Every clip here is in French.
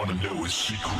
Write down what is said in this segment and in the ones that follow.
wanna know his secret?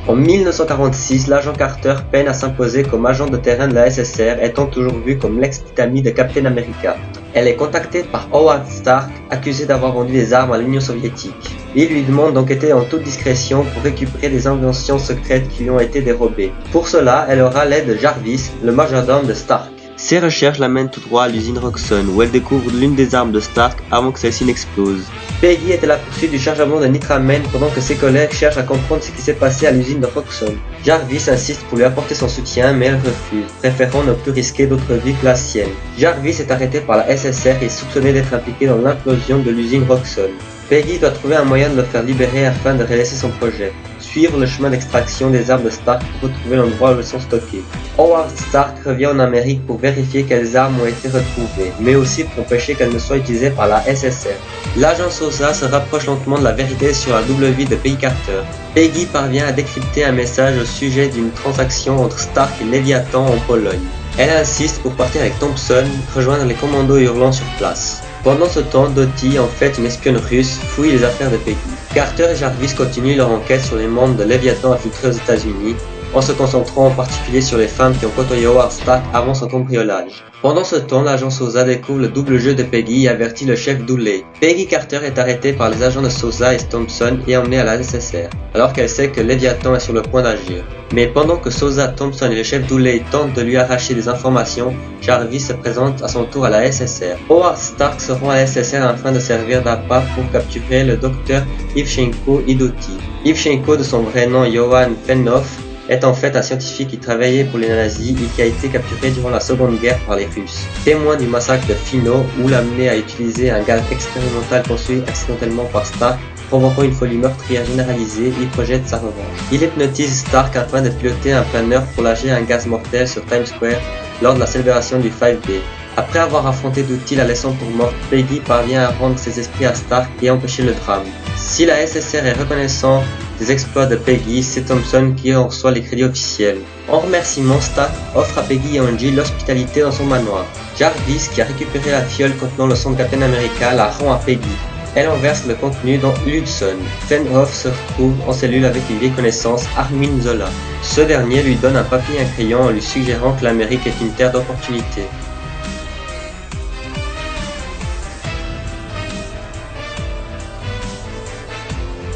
En 1946, l'agent Carter peine à s'imposer comme agent de terrain de la SSR, étant toujours vu comme l'ex-petit ami de Captain America. Elle est contactée par Howard Stark, accusé d'avoir vendu des armes à l'Union soviétique. Il lui demande d'enquêter en toute discrétion pour récupérer des inventions secrètes qui lui ont été dérobées. Pour cela, elle aura l'aide de Jarvis, le majordome de Stark. Ses recherches l'amènent tout droit à l'usine Roxxon, où elle découvre l'une des armes de Stark avant que celle-ci n'explose. Peggy est à la poursuite du chargement de nitramène pendant que ses collègues cherchent à comprendre ce qui s'est passé à l'usine de Roxxon. Jarvis insiste pour lui apporter son soutien, mais elle refuse, préférant ne plus risquer d'autres vies que la sienne. Jarvis est arrêté par la SSR et soupçonné d'être impliqué dans l'implosion de l'usine Roxxon. Peggy doit trouver un moyen de le faire libérer afin de réaliser son projet. Suivre le chemin d'extraction des armes de Stark pour retrouver l'endroit où elles sont stockées. Howard Stark revient en Amérique pour vérifier quelles armes ont été retrouvées, mais aussi pour empêcher qu'elles ne soient utilisées par la SSR. L'agent Sosa se rapproche lentement de la vérité sur la double vie de Peggy Carter. Peggy parvient à décrypter un message au sujet d'une transaction entre Stark et Léviathan en Pologne. Elle insiste pour partir avec Thompson, rejoindre les commandos hurlants sur place. Pendant ce temps, Dottie, en fait une espionne russe, fouille les affaires de Peggy. Carter et Jarvis continuent leur enquête sur les membres de Léviathan infiltrés aux États-Unis, en se concentrant en particulier sur les femmes qui ont côtoyé Howard Stark avant son cambriolage. Pendant ce temps, l'agent Sosa découvre le double jeu de Peggy et avertit le chef Dooley. Peggy Carter est arrêtée par les agents de Sosa et Thompson et emmenée à la SSR, alors qu'elle sait que Léviathan est sur le point d'agir. Mais pendant que Sosa, Thompson et le chef Dooley tentent de lui arracher des informations, Jarvis se présente à son tour à la SSR. Howard Stark se rend à la SSR afin de servir d'appât pour capturer le docteur Ivchenko Idoti. Ivchenko, de son vrai nom Johann Fenhoff, est en fait un scientifique qui travaillait pour les nazis et qui a été capturé durant la Seconde Guerre par les Russes. Témoin du massacre de Fino, où l'amené à utiliser un gaz expérimental construit accidentellement par Stark, provoquant une folie meurtrière généralisée, il projette sa revanche. Il hypnotise Stark afin de piloter un planeur pour lâcher un gaz mortel sur Times Square lors de la célébration du 5-Day. Après avoir affronté Dottie la laissant pour morte, Peggy parvient à rendre ses esprits à Stark et empêcher le drame. Si la SSR est reconnaissant des exploits de Peggy, c'est Thompson qui en reçoit les crédits officiels. En remerciement, Stark offre à Peggy et Angie l'hospitalité dans son manoir. Jarvis, qui a récupéré la fiole contenant le sang de Captain America, la rend à Peggy. Elle en verse le contenu dans Hudson. Fenhoff se retrouve en cellule avec une vieille connaissance, Armin Zola. Ce dernier lui donne un papier et un crayon en lui suggérant que l'Amérique est une terre d'opportunités.